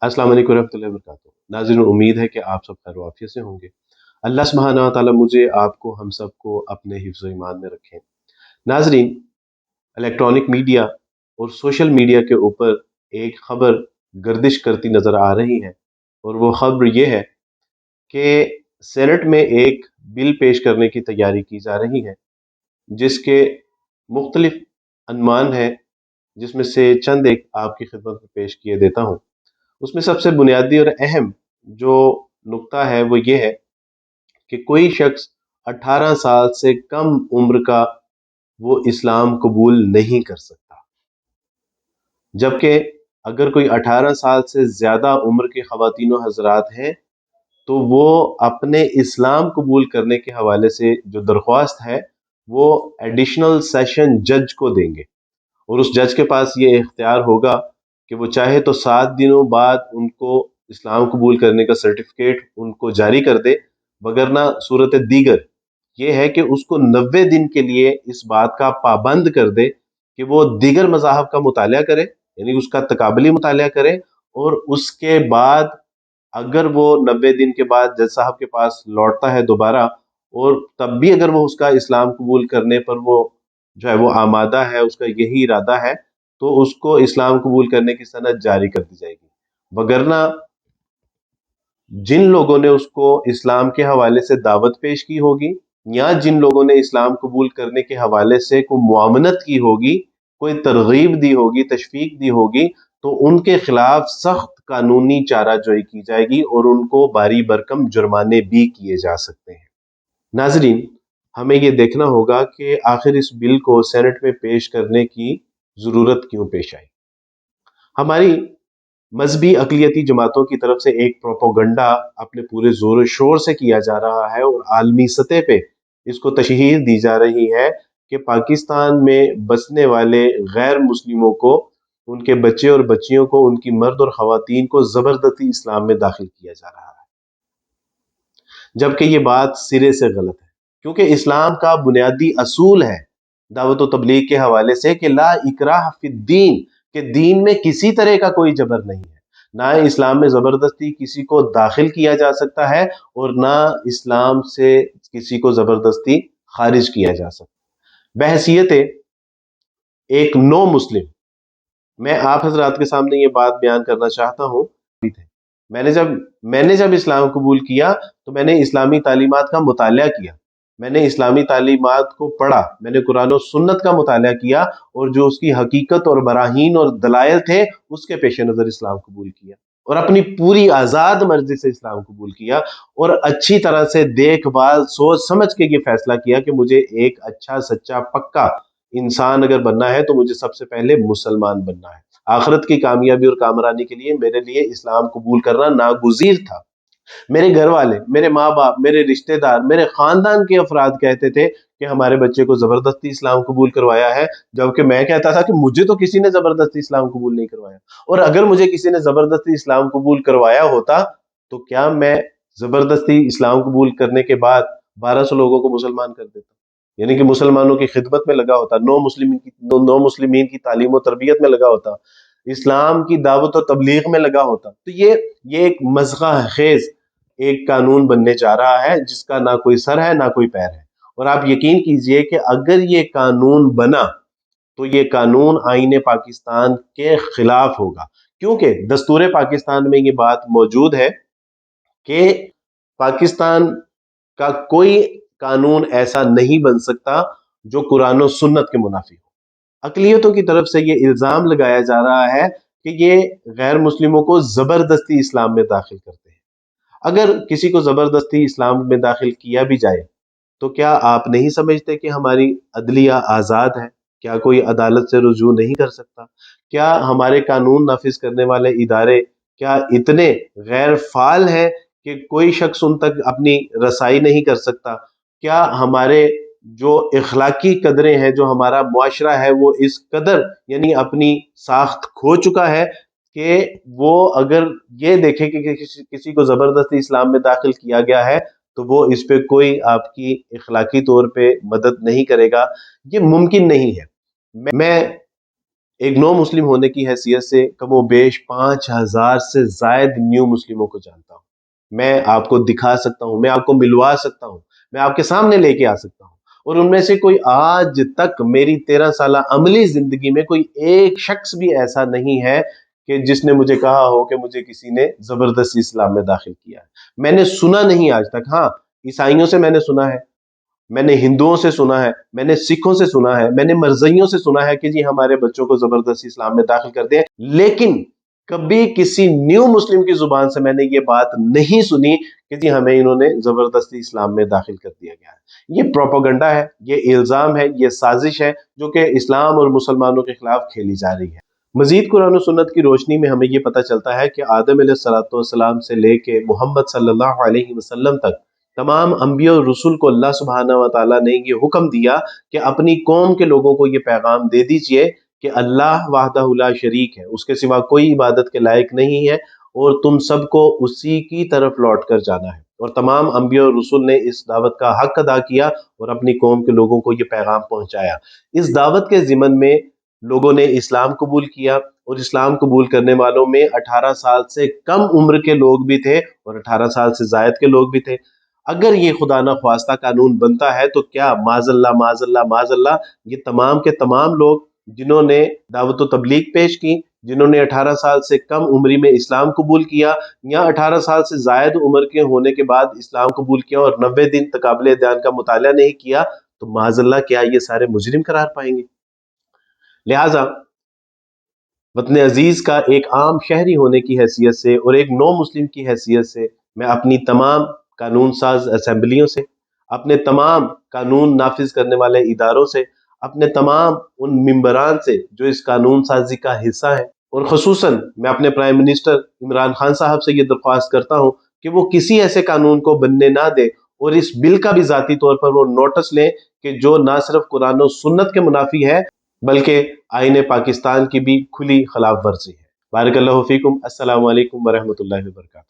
अस्सलाम वालेकुम रहमतुल्लाहि व बरकातुहू। नाज़रीन, उम्मीद है कि आप सब खैर वाफियत से होंगे। अल्लाह सुब्हानहू व तआला मुझे आपको हम सबको अपने हिफ्ज़ व ईमान में रखें। नाज़रीन, इलेक्ट्रॉनिक मीडिया और सोशल मीडिया के ऊपर एक खबर गर्दिश करती नज़र आ रही है, और वो खबर ये है कि सेनेट में एक बिल पेश करने की तैयारी की जा रही है, जिसके मुख्तलिफ अनमान हैं, जिसमें से चंद एक आपकी खिदमत में पेश किए देता हूँ। उसमें सबसे बुनियादी और अहम जो नुक्ता है वो ये है कि कोई शख्स 18 साल से कम उम्र का वो इस्लाम कबूल नहीं कर सकता, जबकि अगर कोई 18 साल से ज़्यादा उम्र के ख़वातीन व हज़रात हैं तो वो अपने इस्लाम कबूल करने के हवाले से जो दरख्वास्त है वो एडिशनल सेशन जज को देंगे, और उस जज के पास ये इख्तियार होगा कि वो चाहे तो 7 दिनों बाद उनको इस्लाम कबूल करने का सर्टिफिकेट उनको जारी कर दे, वगरना सूरत दीगर ये है कि उसको 90 दिन के लिए इस बात का पाबंद कर दे कि वो दीगर मज़ाहब का मुतालिया करे, यानी उसका तकाबली मुतालिया करे, और उसके बाद अगर वो 90 दिन के बाद जज साहब के पास लौटता है दोबारा, और तब भी अगर वो उसका इस्लाम कबूल करने पर वो जो है वो आमादा है, उसका यही इरादा है, तो उसको इस्लाम कबूल करने की सनद जारी कर दी जाएगी। वगरना जिन लोगों ने उसको इस्लाम के हवाले से दावत पेश की होगी, या जिन लोगों ने इस्लाम कबूल करने के हवाले से कोई मुआवनत की होगी, कोई तरगीब दी होगी, तशवीक दी होगी, तो उनके खिलाफ सख्त कानूनी चाराजोई की जाएगी और उनको बारी बरकम जुर्माने भी किए जा सकते हैं। नाजरीन, हमें ये देखना होगा कि आखिर इस बिल को सेनेट में पेश करने की ज़रूरत क्यों पेश आई। हमारी मजहबी अकलियती जमातों की तरफ से एक प्रोपोगंडा अपने पूरे जोर शोर से किया जा रहा है, और आलमी सतह पे इसको तशहीर दी जा रही है कि पाकिस्तान में बसने वाले गैर मुस्लिमों को, उनके बच्चे और बच्चियों को, उनकी मर्द और ख़वातीन को ज़बरदस्ती इस्लाम में दाखिल किया जा रहा है, जबकि ये बात सिरे से गलत है। क्योंकि इस्लाम का बुनियादी असूल है दावत व तबलीग के हवाले से कि ला इकराह फिद्दीन, के दीन में किसी तरह का कोई जबर नहीं है। ना इस्लाम में ज़बरदस्ती किसी को दाखिल किया जा सकता है, और ना इस्लाम से किसी को ज़बरदस्ती खारिज किया जा सकता। बहसीयत एक नो मुस्लिम मैं आप हजरात के सामने ये बात बयान करना चाहता हूँ। मैंने जब इस्लाम कबूल किया तो मैंने इस्लामी तालीमात का मुतालिया किया, मैंने इस्लामी तालीमात को पढ़ा, मैंने कुरान और सुन्नत का मुतालिया किया, और जो उसकी हकीकत और बराहीन और दलाइल थे उसके पेश नज़र इस्लाम कबूल किया, और अपनी पूरी आज़ाद मर्जी से इस्लाम कबूल किया, और अच्छी तरह से देखभाल सोच समझ के ये फैसला किया कि मुझे एक अच्छा सच्चा पक्का इंसान अगर बनना है तो मुझे सबसे पहले मुसलमान बनना है। आखिरत की कामयाबी और कामरानी के लिए मेरे लिए इस्लाम कबूल करना नागुज़ीर था। मेरे घर वाले, मेरे माँ बाप, मेरे रिश्तेदार, मेरे खानदान के अफराद कहते थे कि हमारे बच्चे को जबरदस्ती इस्लाम कबूल करवाया है, जबकि मैं कहता था कि मुझे तो किसी ने जबरदस्ती इस्लाम कबूल नहीं करवाया, और अगर मुझे किसी ने जबरदस्ती इस्लाम कबूल करवाया होता तो क्या मैं जबरदस्ती इस्लाम कबूल करने के बाद 1200 लोगों को मुसलमान कर देता, यानी कि मुसलमानों की खिदमत में लगा होता, नो मुस्लिमीन की तालीम और तरबियत में लगा होता, इस्लाम की दावत और तबलीग में लगा होता। तो ये एक मज़गा खेज एक कानून बनने जा रहा है जिसका ना कोई सर है ना कोई पैर है, और आप यकीन कीजिए कि अगर ये कानून बना तो ये कानून आईने पाकिस्तान के खिलाफ होगा, क्योंकि दस्तूर पाकिस्तान में ये बात मौजूद है कि पाकिस्तान का कोई कानून ऐसा नहीं बन सकता जो कुरान और सुन्नत के मुनाफी हो। अकलियतों की तरफ से ये इल्ज़ाम लगाया जा रहा है कि ये गैर मुस्लिमों को ज़बरदस्ती इस्लाम में दाखिल करते हैं। अगर किसी को ज़बरदस्ती इस्लाम में दाखिल किया भी जाए तो क्या आप नहीं समझते कि हमारी अदलिया आज़ाद है? क्या कोई अदालत से रुजू नहीं कर सकता? क्या हमारे कानून नाफिज करने वाले इदारे क्या इतने गैर फाल हैं कि कोई शख्स उन तक अपनी रसाई नहीं कर सकता? क्या हमारे जो इखलाकी कदरें हैं, जो हमारा मुआशरा है, वो इस कदर यानी अपनी साख्त खो चुका है कि वो अगर ये देखे कि किसी को ज़बरदस्ती इस्लाम में दाखिल किया गया है तो वो इस पे कोई आपकी इखलाकी तौर पे मदद नहीं करेगा? ये मुमकिन नहीं है। मैं ایک نو مسلم ہونے کی حیثیت سے کم و بیش 5000 سے زائد نیو مسلموں کو جانتا ہوں. میں آپ کو دکھا سکتا ہوں، میں آپ کو ملوا سکتا ہوں، میں آپ کے سامنے لے کے آ سکتا ہوں. اور ان میں سے کوئی آج تک میری 13 سالہ عملی زندگی میں کوئی ایک شخص بھی ایسا نہیں ہے کہ جس نے مجھے کہا ہو کہ مجھے کسی نے زبردستی اسلام میں داخل کیا ہے. میں نے سنا نہیں آج تک. ہاں، عیسائیوں سے میں نے سنا ہے، میں نے ہندوؤں سے سنا ہے، میں نے سکھوں سے سنا ہے، میں نے مرزائیوں سے سنا ہے کہ جی ہمارے بچوں کو زبردستی اسلام میں داخل کر دیں. لیکن کبھی کسی نیو مسلم کی زبان سے میں نے یہ بات نہیں سنی کہ جی ہمیں انہوں نے زبردستی اسلام میں داخل کر دیا گیا ہے. یہ پروپیگنڈا ہے، یہ الزام ہے، یہ سازش ہے جو کہ اسلام اور مسلمانوں کے خلاف کھیلی جا رہی ہے. مزید قرآن و سنت کی روشنی میں ہمیں یہ پتہ چلتا ہے کہ آدم علیہ الصلوۃ والسلام سے لے کے محمد صلی اللہ علیہ وسلم تک تمام انبیاء اور رسول کو اللہ سبحانہ و تعالیٰ نے یہ حکم دیا کہ اپنی قوم کے لوگوں کو یہ پیغام دے دیجئے کہ اللہ وحدہ لا شریک ہے، اس کے سوا کوئی عبادت کے لائق نہیں ہے، اور تم سب کو اسی کی طرف لوٹ کر جانا ہے. اور تمام انبیاء اور رسول نے اس دعوت کا حق ادا کیا اور اپنی قوم کے لوگوں کو یہ پیغام پہنچایا. اس دعوت کے ضمن میں لوگوں نے اسلام قبول کیا، اور اسلام قبول کرنے والوں میں 18 سال سے کم عمر کے لوگ بھی تھے اور 18 سال سے زائد کے لوگ بھی تھے. اگر یہ خدا نہ خواستہ قانون بنتا ہے تو کیا معاذ اللہ معاذ اللہ معاذ اللہ یہ تمام کے تمام لوگ جنہوں نے دعوت و تبلیغ پیش کی، جنہوں نے 18 سال سے کم عمری میں اسلام قبول کیا، یا 18 سال سے زائد عمر کے ہونے کے بعد اسلام قبول کیا اور 90 دن تقابل ادیان کا مطالعہ نہیں کیا، تو معاذ اللہ کیا یہ سارے مجرم قرار پائیں گے؟ لہٰذا وطن عزیز کا ایک عام شہری ہونے کی حیثیت سے اور ایک نو مسلم کی حیثیت سے میں اپنی تمام قانون ساز اسمبلیوں سے، اپنے تمام قانون نافذ کرنے والے اداروں سے، اپنے تمام ان ممبران سے جو اس قانون سازی کا حصہ ہیں، اور خصوصاً میں اپنے پرائم منسٹر عمران خان صاحب سے یہ درخواست کرتا ہوں کہ وہ کسی ایسے قانون کو بننے نہ دے، اور اس بل کا بھی ذاتی طور پر وہ نوٹس لیں کہ جو نہ صرف قرآن و سنت کے منافی ہے بلکہ آئین پاکستان کی بھی کھلی خلاف ورزی ہے. بارک اللہ فیکم. السلام علیکم ورحمۃ اللہ وبرکاتہ.